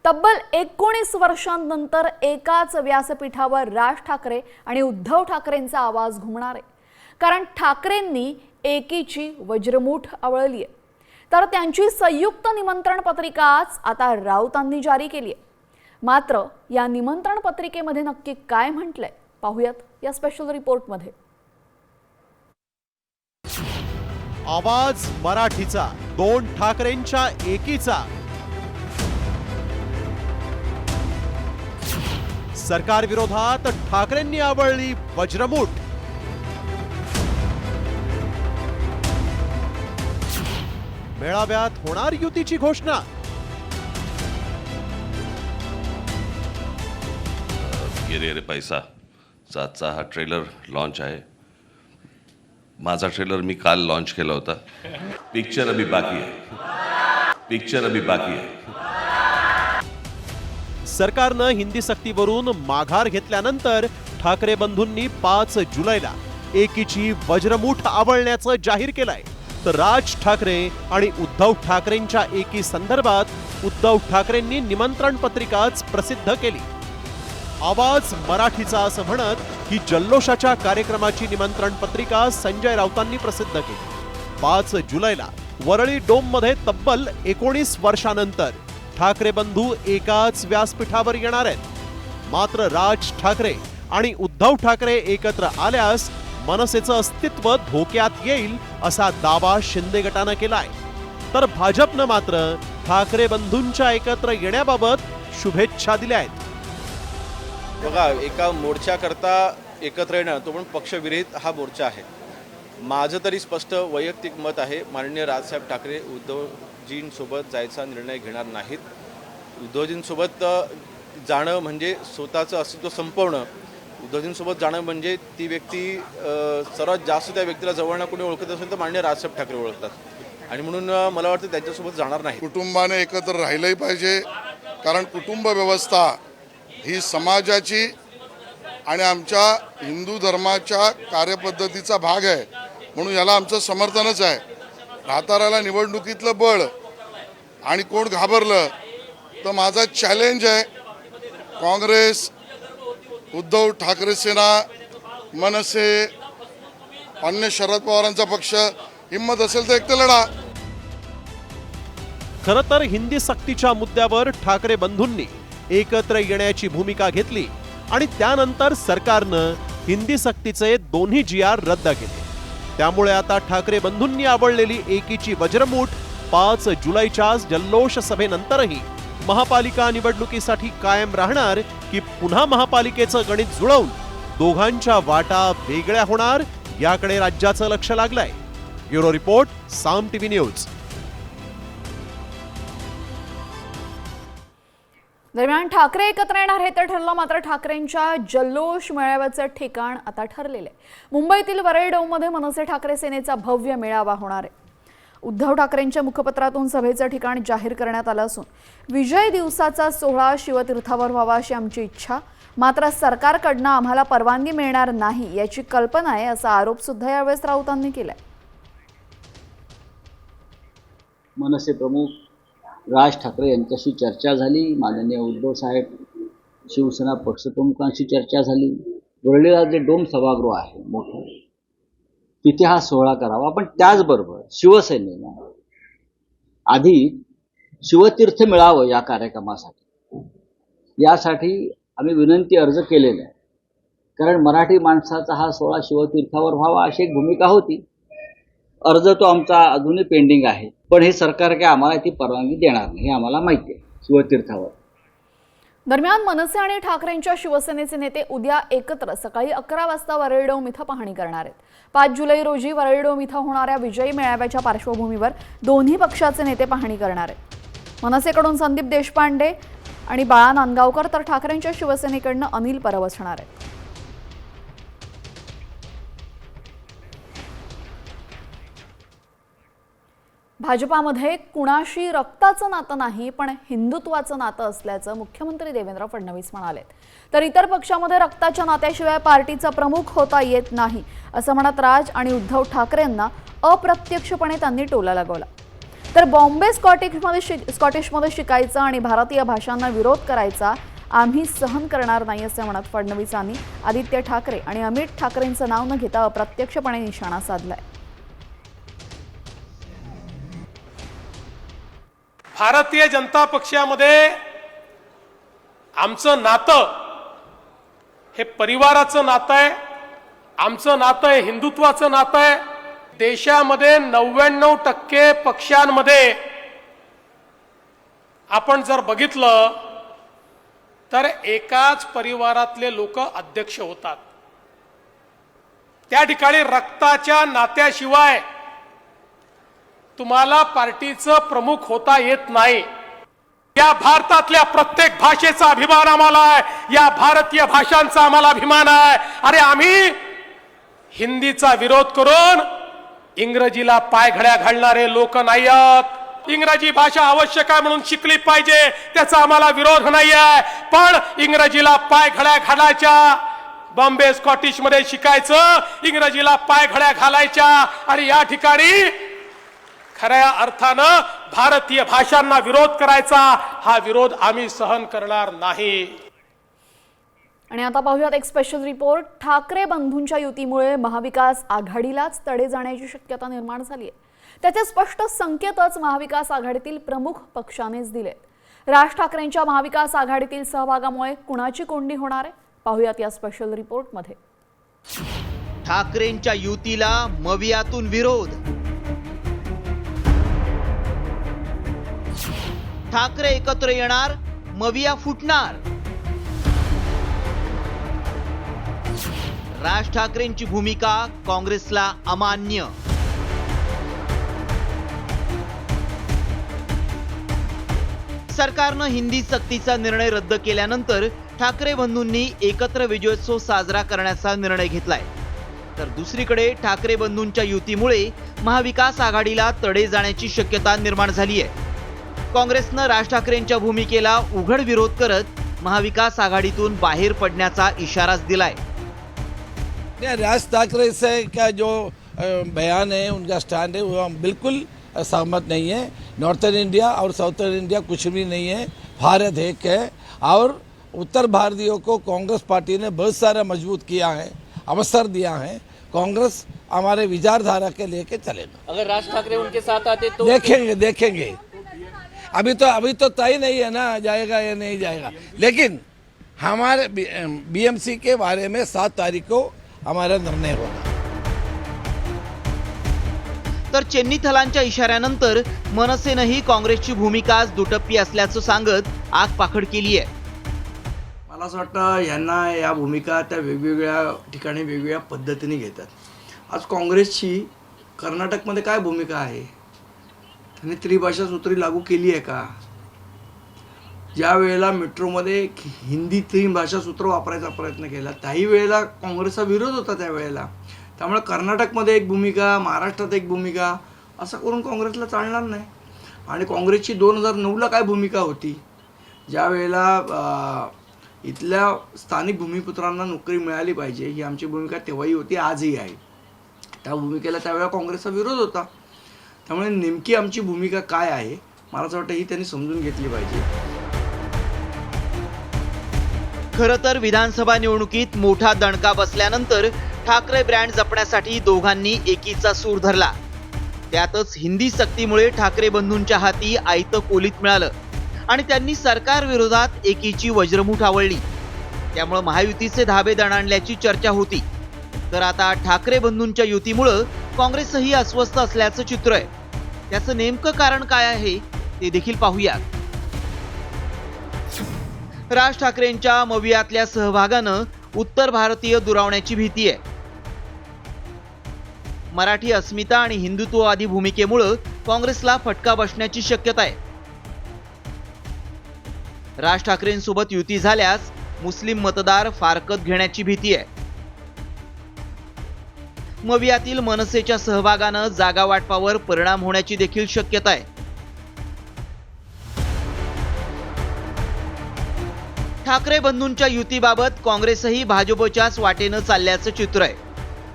तब्बल 19 वर्षांनंतर एकाच व्यासपीठावर राज ठाकरे आणि उद्धव ठाकरेंचा आवाज घुमणार आहे। कारण ठाकरेंनी एकीची वज्रमूठ आवळली आहे, तर त्यांची संयुक्त निमंत्रण पत्रिकाच आता राऊतांनी जारी केली आहे। मात्र या निमंत्रण पत्रिकेमध्ये नक्की काय म्हटलंय पाहूयात या स्पेशल रिपोर्टमध्ये। आवाज मराठीचा, दोन ठाकरेंच्या एकीचा। सरकार विरोधात ठाकरेंनी आवळली वज्रमूठ। मेळाव्यात होणार युतीची घोषणा। गिरे रे पैसा चा हा ट्रेलर लॉन्च आहे। माझा ट्रेलर मी काल लॉन्च केला होता। पिक्चर अभी बाकी है। सरकारनं हिंदी सक्तीवरून माघार घेतल्यानंतर ठाकरे बंधूंनी 5 जुलैला एकीची वज्रमूठ आवळण्याचं जाहीर केलंय। तर राज ठाकरे आणि उद्धव ठाकरेंच्या एकी संदर्भात उद्धव ठाकरेंनी निमंत्रण पत्रिकाच प्रसिद्ध केली। आवाज मराठीचा असं म्हणत ही जल्लोषाच्या कार्यक्रमाची निमंत्रण पत्रिका संजय राऊतांनी प्रसिद्ध केली। 5 जुलैला वरळी डोम मध्ये तब्बल 19 वर्षांनंतर ठाकरे बंधू एकाच व्यासपीठावर येणार आहेत। मात्र राज ठाकरे आणि उद्धव ठाकरे एकत्र आल्यास मनसेचं अस्तित्व धोक्यात येईल असा दावा शिंदे गटानं केलाय। तर भाजपनं मात्र ठाकरे बंधूंच्या एकत्र येण्याबाबत शुभेच्छा दिल्या आहेत। बघा, एका मोर्चाकरता एकत्र येणं तो पण पक्षविरहित हा मोर्चा आहे। माझं तरी स्पष्ट वैयक्तिक मत आहे, माननीय राजसाहेब ठाकरे उद्धवजींसोबत जायचा निर्णय घेणार नाहीत। उद्धवजींसोबत जाणं म्हणजे स्वतःचं अस्तित्व संपवणं। उद्धवजींसोबत जाणं म्हणजे ती व्यक्ती सर्वात जास्त त्या व्यक्तीला जवळनं कोणी ओळखत असेल तर माननीय राजसाहेब ठाकरे ओळखतात आणि म्हणून मला वाटतं त्यांच्यासोबत जाणार नाही। कुटुंबाने एकत्र राहिलंही पाहिजे, कारण कुटुंब व्यवस्था ही समाजाची आणि आमच्या हिंदू धर्माच्या कार्यपद्धतीचा भाग आहे, म्हणून याला आमचं समर्थनच आहे। म्हाताऱ्याला निवडणुकीतलं बळ आणि कोण घाबरलं तर माझा चॅलेंज आहे, काँग्रेस, उद्धव ठाकरे सेना, मनसे, अन्य शरद पवारांचा पक्ष हिम्मत असेल तर एकटे लढा। खरं तर हिंदी सक्तीच्या मुद्द्यावर ठाकरे बंधूंनी एकत्र येण्याची भूमिका घेतली आणि त्यानंतर सरकारनं हिंदी सक्तीचे दोन्ही GR रद्द केले। त्यामुळे आता ठाकरे बंधूंनी आवळलेली एकीची वज्रमूठ 5 जुलैच्या जल्लोष सभेनंतरही महापालिका निवडणुकीसाठी कायम राहणार की पुन्हा महापालिकेचं गणित जुळवून दोघांच्या वाटा वेगळ्या होणार याकडे राज्याचं लक्ष लागलंय। ब्युरो रिपोर्ट, साम टीव्ही न्यूज। दरम्यान ठाकरे एकत्र येणार हे तर ठरलं, मात्र ठाकरेंच्या जल्लोष मेळाव्याचं ठिकाण आता ठरलेलं आहे। मुंबईतील वरळी डोममध्ये मनसे ठाकरे सेनेचा भव्य मेळावा होणार आहे। उद्धव ठाकरेंच्या मुखपत्रातून सभेचं ठिकाण जाहीर करण्यात आलं असून विजय दिवसाचा सोहळा शिवतीर्थावर व्हावा अशी आमची इच्छा, मात्र सरकारकडनं आम्हाला परवानगी मिळणार नाही याची कल्पना आहे असा आरोप सुद्धा यावेळेस राऊतांनी केलाय। मनसे प्रमुख राज ठाकरे यांच्याशी चर्चा झाली। माननीय उद्धव साहेब शिवसेना पक्षप्रमुखांशी चर्चा झाली। वरळीला जे डोम सभागृह आहे मोठं, तिथे हा सोहळा करावा, पण त्याचबरोबर शिवसेनेनं आधी शिवतीर्थ मिळावं या कार्यक्रमासाठी। यासाठी आम्ही विनंती अर्ज केलेला आहे, कारण मराठी माणसाचा हा सोहळा शिवतीर्थावर व्हावा अशी एक भूमिका होती। अर्ज तो आमचा अजूनही पेंडिंग आहे, पण हे सरकार काय आम्हाला ती परवानगी देणार नाही हे आम्हाला माहिती आहे शिवतीर्थावर। दरम्यान मनसे आणि ठाकरेंच्या शिवसेनेचे नेते उद्या एकत्र सकाळी 11 वाजता वरळी डोम इथं पाहणी करणार आहेत। 5 जुलै रोजी वरळी डोम इथं होणाऱ्या विजयी मेळाव्याच्या पार्श्वभूमीवर दोन्ही पक्षाचे नेते पाहणी करणार आहेत। मनसेकडून संदीप देशपांडे आणि बाळा नांदगावकर तर ठाकरेंच्या शिवसेनेकडनं अनिल परब असणार आहेत। भाजपामध्ये कुणाशी रक्ताचं नातं नाही, पण हिंदुत्वाचं नातं असल्याचं मुख्यमंत्री देवेंद्र फडणवीस म्हणाले। तर इतर पक्षामध्ये रक्ताच्या नात्याशिवाय पार्टीचा प्रमुख होता येत नाही असं म्हणत राज आणि उद्धव ठाकरेंना अप्रत्यक्षपणे त्यांनी टोला लगावला। तर बॉम्बे स्कॉटिशमध्ये शिकायचं आणि भारतीय भाषांना विरोध करायचा आम्ही सहन करणार नाही असे म्हणत फडणवीसांनी आदित्य ठाकरे आणि अमित ठाकरेंचं नाव न घेता अप्रत्यक्षपणे निशाणा साधलाय. भारतीय जनता पक्षामध्ये आमचं नातं हे परिवाराचं नातं आहे. आमचं नातं हे हिंदुत्वाचं नातं आहे. देशामध्ये 99% पक्षांमध्ये आपण जर बघितलं तर एकाच परिवारातले लोक अध्यक्ष होतात. त्या ठिकाणी रक्ताच्या नात्याशिवाय तुम्हाला पार्टीचं प्रमुख होता येत नाही. या भारतातल्या प्रत्येक भाषेचा अभिमान आम्हाला आहे. या भारतीय भाषांचा आम्हाला अभिमान आहे. अरे आम्ही हिंदीचा विरोध करून इंग्रजीला पायघड्या घालणारे लोक नाही आहोत. इंग्रजी भाषा आवश्यक आहे म्हणून शिकली पाहिजे त्याचा आम्हाला विरोध नाही आहे. पण इंग्रजीला पायघड्या घालायच्या, बॉम्बे स्कॉटिश मध्ये शिकायचं, इंग्रजीला पायघड्या घालायच्या आणि या ठिकाणी खऱ्या अर्थानं भारतीय भाषांना विरोध करायचा, हा विरोध आम्ही सहन करणार नाही. आणि आता पाहूयात एक स्पेशल रिपोर्ट. ठाकरे बंधूंच्या युतीमुळे महाविकास आघाडीलाच तडे जाण्याची शक्यता निर्माण झाली आहे. त्याचे स्पष्ट संकेतच महाविकास आघाडीतील प्रमुख पक्षानेच दिलेत. राज ठाकरेंच्या महाविकास आघाडीतील सहभागामुळे कुणाची कोंडी होणार आहे पाहूयात या स्पेशल रिपोर्टमध्ये. ठाकरेंच्या युतीला मवियातून विरोध. ठाकरे एकत्र येणार, मविया फुटणार. राज ठाकरेंची भूमिका काँग्रेसला अमान्य. सरकारनं हिंदी सक्तीचा निर्णय रद्द केल्यानंतर ठाकरे बंधूंनी एकत्र विजयोत्सव साजरा करण्याचा निर्णय घेतलाय. तर दुसरीकडे ठाकरे बंधूंच्या युतीमुळे महाविकास आघाडीला तडे जाण्याची शक्यता निर्माण झाली आहे. काँग्रेसनं राज ठाकरेंच्या भूमिकेला उघड विरोध करत महाविकास आघाडीतून बाहेर पडण्याचा इशाराच दिलाय. राज ठाकरे से का जो बयान है, उनका स्टैंड है, वो हम बिल्कुल सहमत नहीं है. नॉर्थर्न इंडिया और साउथर्न इंडिया कुछ भी नहीं है. भारत एक है और उत्तर भारतीयों को कांग्रेस पार्टी ने बहुत सारा मजबूत किया है, अवसर दिया है. कांग्रेस हमारे विचारधारा के लेके चलेगा. अगर राज ठाकरे उनके साथ आते तो देखेंगे. अभी तो तय नहीं है ना, जाएगा या नहीं जाएगा. लेकिन हमारे बीएमसी के बारे में 7 तारीख को हमारा निर्णय होगा. तर चेन्नी थलांच्या इशाऱ्यानंतर मनसेनंही काँग्रेसची भूमिका दुटप्पी असल्याचं सांगत आग पाखड केली आहे. मला असं वाटतं यांना या भूमिका त्या वेगवेगळ्या ठिकाणी वेगवेगळ्या पद्धतीने घेतात. आज काँग्रेसची कर्नाटकमध्ये काय भूमिका आहे? त्यांनी त्रिभाषा सूत्री लागू केली आहे का? ज्या वेळेला मेट्रोमध्ये हिंदी 3 भाषा सूत्र वापरायचा प्रयत्न केला त्याही वेळेला काँग्रेसचा विरोध होता त्यावेळेला. त्यामुळे कर्नाटकमध्ये एक भूमिका, महाराष्ट्रात एक भूमिका, असं करून काँग्रेसला चालणार नाही. आणि काँग्रेसची 2009ला काय भूमिका होती? ज्या वेळेला इथल्या स्थानिक भूमिपुत्रांना नोकरी मिळाली पाहिजे ही आमची भूमिका तेव्हाही होती, आजही आहे. त्या भूमिकेला त्यावेळेला काँग्रेसचा विरोध होता. त्यामुळे नेमकी आमची भूमिका काय आहे मला असं वाटतं ही त्यांनी समजून घेतली पाहिजे. खरं तर विधानसभा निवडणुकीत मोठा दणका बसल्यानंतर ठाकरे ब्रँड जपण्यासाठी दोघांनी एकीचा सूर धरला. त्यातच हिंदी सक्तीमुळे ठाकरे बंधूंच्या हाती आयतं कोलीत मिळालं आणि त्यांनी सरकार विरोधात एकीची वज्रमूठ आवळली. त्यामुळे महायुतीचे धाबे दणाणल्याची चर्चा होती. तर आता ठाकरे बंधूंच्या युतीमुळे काँग्रेसही अस्वस्थ असल्याचं चित्र आहे. त्याचं नेमकं कारण काय आहे ते देखील पाहूया. राज ठाकरेंच्या मवियातल्या सहभागानं उत्तर भारतीय दुरावण्याची भीती आहे. मराठी अस्मिता आणि हिंदुत्ववादी भूमिकेमुळे काँग्रेसला फटका बसण्याची शक्यता आहे. राज ठाकरेंसोबत युती झाल्यास मुस्लिम मतदार फारकत घेण्याची भीती आहे. मवियातील मनसेच्या सहभागानं जागा वाटपावर परिणाम होण्याची देखील शक्यता आहे. ठाकरे बंधूंच्या युतीबाबत काँग्रेसही भाजपच्याच वाटेनं चालल्याचं चित्र आहे.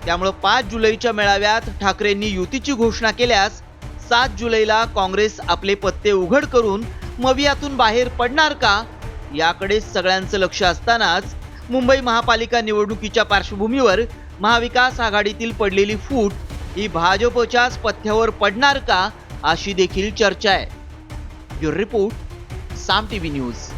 त्यामुळे 5 जुलैच्या मेळाव्यात ठाकरेंनी युतीची घोषणा केल्यास 7 जुलैला काँग्रेस आपले पत्ते उघड करून मवियातून बाहेर पडणार का, याकडे सगळ्यांचं लक्ष असतानाच मुंबई महापालिका निवडणुकीच्या पार्श्वभूमीवर महाविकास आघाडीतील पडलेली फूट ही भाजपच्याच पथ्यावर पडणार का, अशी देखील चर्चा आहे. ब्युरो रिपोर्ट, साम टीव्ही न्यूज.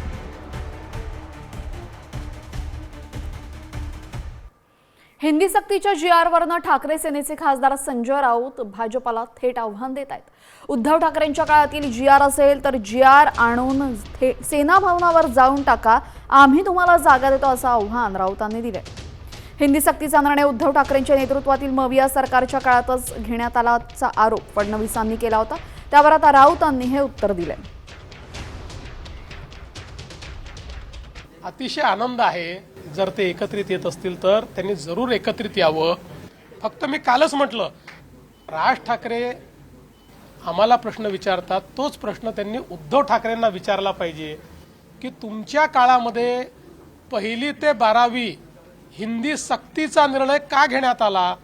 हिंदी सक्तीच्या GRवरनं ठाकरे सेनेचे खासदार संजय राऊत भाजपाला थेट आव्हान देत आहेत. उद्धव ठाकरेंच्या काळातील GR असेल तर GR आणून सेना भवनावर जाऊन टाका, आम्ही तुम्हाला जागा देतो असं आव्हान राऊतांनी दिलंय. हिंदी सक्तीचा निर्णय उद्धव ठाकरेंच्या नेतृत्वातील मविया सरकारच्या काळातच घेण्यात आल्याचा आरोप फडणवीसांनी केला होता. त्यावर आता राऊतांनी हे उत्तर दिलंय. अतिशय आनंद आहे जर ते एकत्रित येत असतील तर त्यांनी जरूर एकत्रित यावं. फक्त मी कालच म्हटलं, राज ठाकरे आम्हाला प्रश्न विचारतात, तोच प्रश्न त्यांनी उद्धव ठाकरेंना विचारला पाहिजे की तुमच्या काळामध्ये 1ली ते 12वी हिंदी सक्तीचा निर्णय का घेण्यात आला,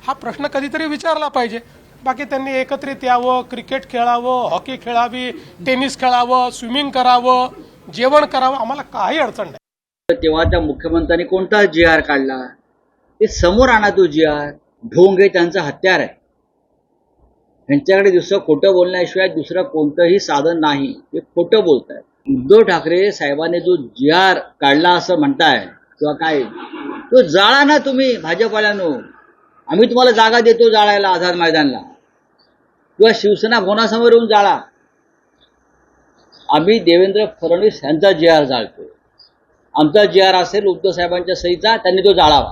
हा प्रश्न कधीतरी विचारला पाहिजे. बाकी त्यांनी एकत्रित यावं, क्रिकेट खेळावं, हॉकी खेळावी, टेनिस खेळावं, स्विमिंग करावं, जेवण करावं, आम्हाला काही अडचण नाही. तेव्हा त्या मुख्यमंत्र्यांनी कोणता GR काढला, ते समोर आणा. तो GR ढोंग हे त्यांचं हत्यार आहे. त्यांच्याकडे दुसरं खोटं बोलण्याशिवाय दुसरं कोणतंही साधन नाही. ते खोटं बोलत आहेत. उद्धव ठाकरे साहेबांनी जो GR काढला असं म्हणताय किंवा काय, तो जाळा ना तुम्ही भाजपवाल्यांनो. आम्ही तुम्हाला जागा देतो जाळायला आझाद मैदानला किंवा शिवसेना भवनासमोर येऊन जाळा. आम्ही देवेंद्र फडणवीस यांचा GR जाळतो. आमचा GR असेल उद्धव साहेबांच्या सहीचा, त्यांनी तो जाळावा.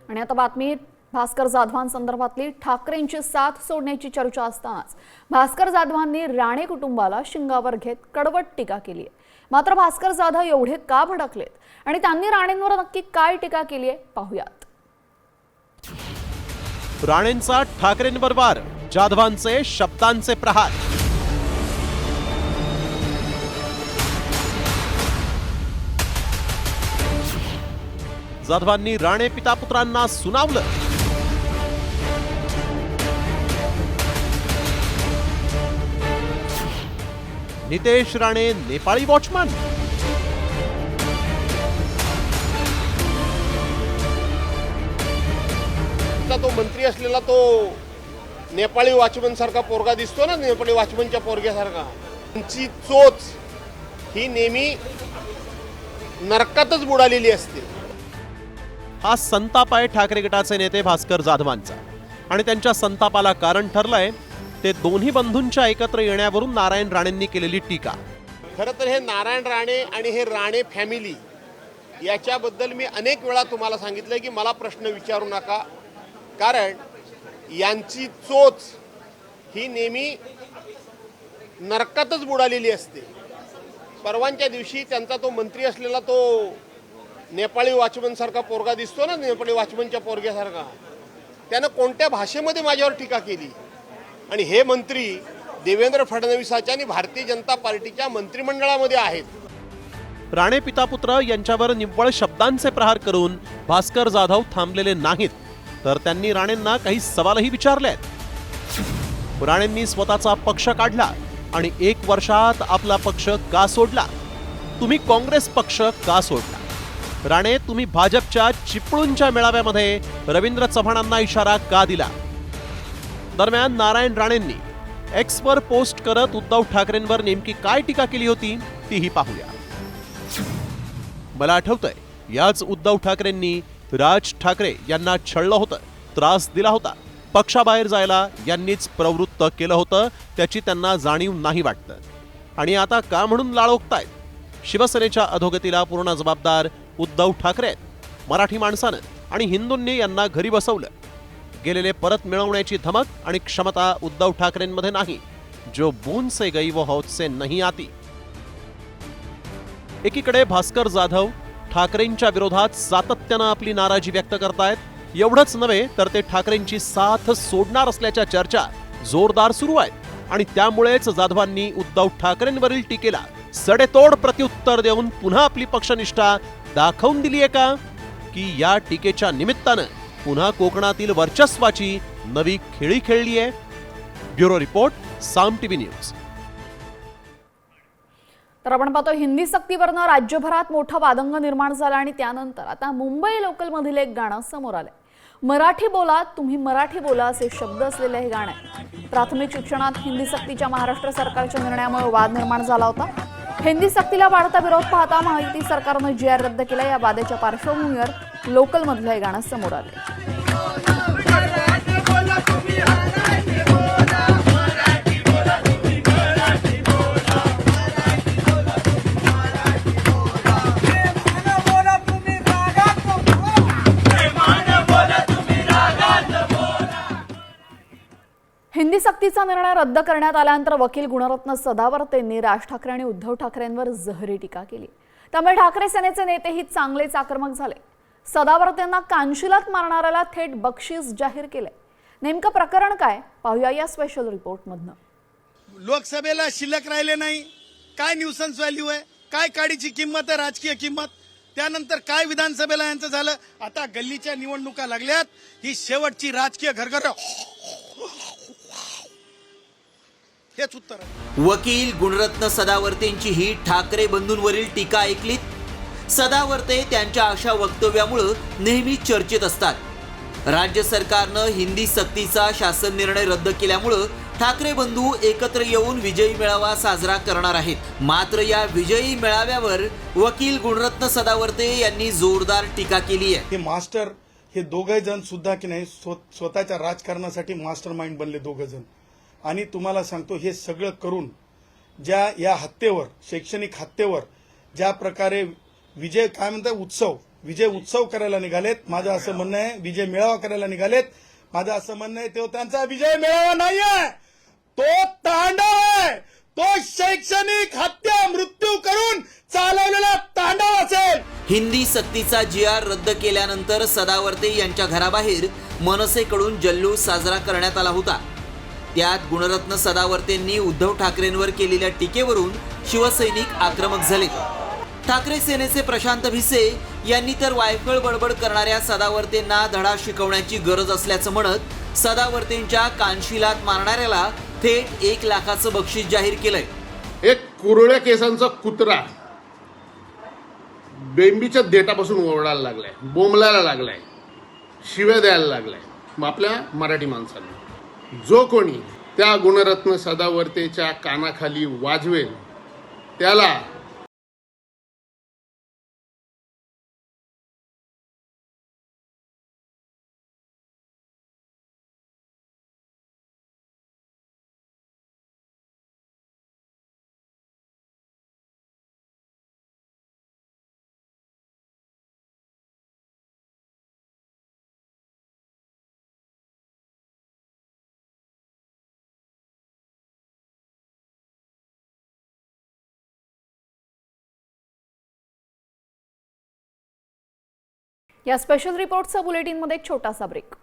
आणि आता बातमी भास्कर जाधवांसंदर्भातली. ठाकरेंची साथ सोडण्याची चर्चा असतानाच भास्कर जाधवांनी राणे कुटुंबाला शिंगावर घेत कडवट टीका केली आहे. मात्र भास्कर जाधव एवढे का भडकलेत आणि त्यांनी राणेंवर नक्की काय टीका केली आहे, पाहूयात. राणेंचा ठाकरेंवर वार, जाधवांचे शब्दांचे प्रहार. जाधवांनी राणे पितापुत्रांना सुनावलं. नितेश राणे नेपाळी वॉचमन. तो मंत्री असलेला तो नेपाळी वॉचमन सारखा पोरगा दिसतो ना, नेपाळी वॉचमनच्या पोरग्यासारखा. त्यांची चोच ही नेहमी नरकातच बुडालेली असते. हा संताप आहे ठाकरे गटाचे नेते भास्कर जाधवांचा. आणि त्यांच्या संतापाला कारण ठरलंय ते दोन्ही बंधूंच्या एकत्र येण्यावरून नारायण राणेंनी केलेली टीका. खरं तर हे नारायण राणे आणि हे राणे फॅमिली याच्याबद्दल मी अनेक वेळा तुम्हाला सांगितलं की मला प्रश्न विचारू नका, कारण यांची चोच ही नेहमी नरकातच बुडालेली असते. परवांच्या दिवशी त्यांचा तो मंत्री असलेला तो नेपाळी वॉचमन सारखा पोरगा दिसतो ना, नेपाळी वॉचमनच्या पोरग्यासारखा, त्यानं कोणत्या भाषेमध्ये माझ्यावर टीका केली. आणि हे मंत्री देवेंद्र फडणवीसाच्या आणि भारतीय जनता पार्टीच्या मंत्रिमंडळामध्ये आहेत. राणे पितापुत्र यांच्यावर निव्वळ शब्दांचे प्रहार करून भास्कर जाधव थांबलेले नाहीत, तर त्यांनी राणेंना काही सवालही विचारले आहेत. राणेंनी स्वतःचा पक्ष काढला आणि 1 वर्षात आपला पक्ष का सोडला? तुम्ही काँग्रेस पक्ष का सोडला? राणे, तुम्ही भाजपच्या चिपळूणच्या मेळाव्यामध्ये रवींद्र चव्हाणांना इशारा का दिला? दरम्यान नारायण राणेंनी एक्सवर पोस्ट करत उद्धव ठाकरेंवर नेमकी काय टीका केली होती तीही पाहूया. मला आठवतंय, याच उद्धव ठाकरेंनी राज ठाकरे यांना छळलं होतं, त्रास दिला होता, पक्षाबाहेर जायला यांनीच प्रवृत्त केलं होतं. त्याची त्यांना जाणीव नाही वाटतं. आणि आता का म्हणून लाळोगतायत? शिवसेनेच्या अधोगतीला पूर्ण जबाबदार उद्धव ठाकरे आहेत. मराठी माणसानं आणि हिंदूंनी यांना घरी बसवलं. गेलेले परत मिळवण्याची धमक आणि क्षमता उद्धव ठाकरेंमध्ये नाही. जो बूंद से गई वो हौद से नहीं आती. एकीकडे भास्कर जाधव ठाकरेंच्या विरोधात सातत्यानं आपली नाराजी व्यक्त करतायत. एवढंच नव्हे तर ते ठाकरेंची साथ सोडणार असल्याच्या चर्चा जोरदार सुरू आहेत. आणि त्यामुळेच जाधवांनी उद्धव ठाकरेंवरील टीकेला सडेतोड प्रत्युत्तर देऊन पुन्हा आपली पक्षनिष्ठा दाखवून दिली आहे का, की या टीकेच्या निमित्तानं पुन्हा कोकणातील वर्चस्वाची नवी खेळी खेळली आहे? ब्युरो रिपोर्ट, साम टीव्ही न्यूज. तर आपण पाहतो हिंदी सक्तीवरनं राज्यभरात मोठं वादंग निर्माण झालं आणि त्यानंतर आता मुंबई लोकलमधील एक गाणं समोर आलंय. मराठी बोला तुम्ही मराठी बोला असे शब्द असलेले हे गाणं आहे. प्राथमिक शिक्षणात हिंदी सक्तीच्या महाराष्ट्र सरकारच्या निर्णयामुळे वाद निर्माण झाला होता. हिंदी सक्तीला वाढता विरोध पाहता महायुती सरकारनं GR रद्द केला. या वादाच्या पार्श्वभूमीवर लोकलमधलं हे गाणं समोर आलंय. हिंदी सक्तीचा निर्णय रद्द करण्यात आल्यानंतर वकील गुणरत्न सदावर्तेंनी राज ठाकरे आणि उद्धव ठाकरेंवर जहरी टीका केली. त्यामुळे ठाकरे सेनेचे नेतेही चांगलेच आक्रमक झाले. सदावर्तेंना कानशिलात मारणाऱ्याला थेट बक्षीस जाहीर केले. नेमकं प्रकरण काय पाहूया या स्पेशल रिपोर्टमधनं. लोकसभेला शिल्लक राहिले नाही, काय न्यूसन्स व्हॅल्यू आहे, काय काडीची किंमत आहे, राजकीय किंमत. त्यानंतर काय विधानसभेला यांचं झालं. आता गल्लीच्या निवडणुका लागल्यात, ही शेवटची राजकीय घरघर. हेच उत्तर आहे. वकील गुणरत्न सदावर्तेंची ही ठाकरे बंधूंवरील टीका ऐकलीत. सदावर्ते त्यांच्या अशा वक्तव्यामुळे नेहमी चर्चेत असतात. राज्य सरकारनं हिंदी सक्तीचा शासन निर्णय रद्द केल्यामुळे ठाकरे बंधू एकत्र येऊन विजयी मेळावा साजरा करणार आहेत. मात्र या विजयी मेळाव्यावर वकील गुणरत्न सदावर्ते यांनी जोरदार टीका केली आहे. हे मास्टर हे दोघे जण सुद्धा की नाही स्वतःच्या राजकारणासाठी मास्टर माइंड बनले दोघे जण. आणि तुम्हाला सांगतो हे सगळं करून ज्या या हत्येवर, शैक्षणिक हत्येवर ज्या प्रकारे विजय काय म्हणतात विजय उत्सव करायला निघालेत. माझं असं म्हणणं आहे विजय मेळावा करायला निघालेत. माझं असं म्हणणं आहे तो त्यांचा विजय मेळावा नाहीये, तो तांडव आहे. तो शैक्षणिक हत्या मृत्यू करून चालवलेला तांडव असेल. हिंदी सक्तीचा GR रद्द केल्यानंतर सदावर्ते यांच्या घराबाहेर मनसेकडून जल्लोष साजरा करण्यात आला होता. त्यात गुणरत्न सदावर्तेंनी उद्धव ठाकरेंवर केलेल्या टीकेवरून शिवसैनिक आक्रमक झाले. ठाकरे सेनेचे प्रशांत भिसे यांनी तर वायफळ बडबड करणाऱ्या सदावर्तेंना धडा शिकवण्याची गरज असल्याचं म्हणत सदावर्तेंच्या कानशिलात मारणाऱ्याला थेट 1 लाखाचं बक्षीस जाहीर केलंय. एक कुरळ्या केसांचा कुत्रा बेंबीच्या देटापासून ओरडायला लागलाय, बोंबलायला लागलाय, शिव्या द्यायला लागलाय आपल्या मराठी माणसांना. जो कोणी त्या गुणरत्न सदावर्तेच्या कानाखाली वाजवेल त्याला या स्पेशल रिपोर्टचा बुलेटिनमध्ये एक छोटासा ब्रेक.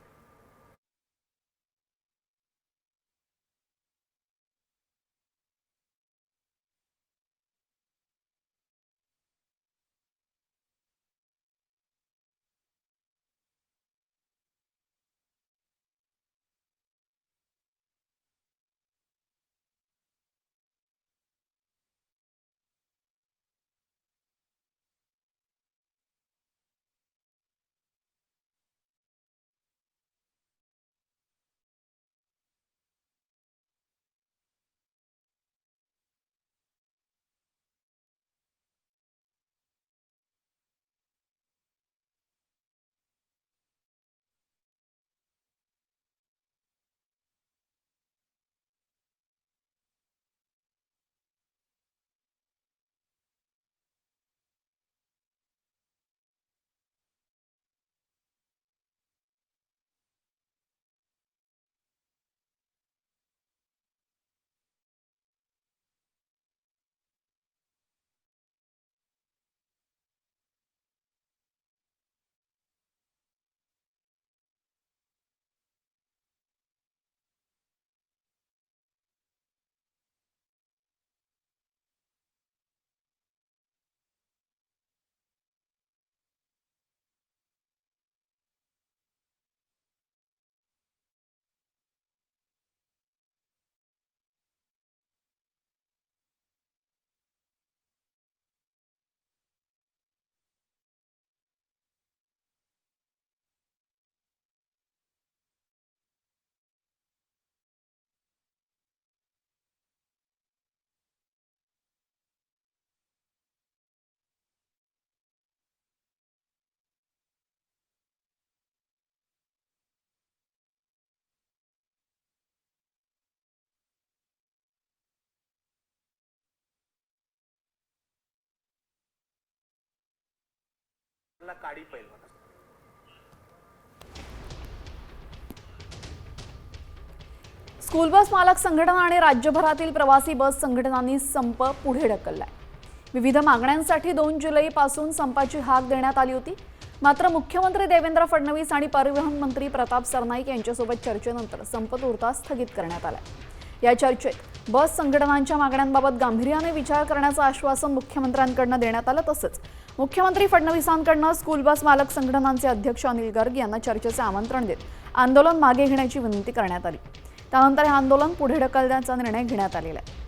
स्कूल बस मालक संघटना आणि राज्यभरातील प्रवासी बस संघटनांनी संप पुढे ढकललाय. विविध मागण्यांसाठी 2 जुलैपासून संपाची हाक देण्यात आली होती. मात्र मुख्यमंत्री देवेंद्र फडणवीस आणि परिवहन मंत्री प्रताप सरनाईक यांच्यासोबत चर्चेनंतर संप तुर्तास स्थगित करण्यात आला. या चर्चेत बस संघटनांच्या मागण्यांबाबत गांभीर्याने विचार करण्याचं आश्वासन मुख्यमंत्र्यांकडून देण्यात आलं. तसंच मुख्यमंत्री फडणवीसांकडून स्कूल बस मालक संघटनांचे अध्यक्ष अनिल गर्ग यांना चर्चेचे आमंत्रण देत आंदोलन मागे घेण्याची विनंती करण्यात आली. त्यानंतर हे आंदोलन पुढे ढकलण्याचा निर्णय घेण्यात आलेला आहे.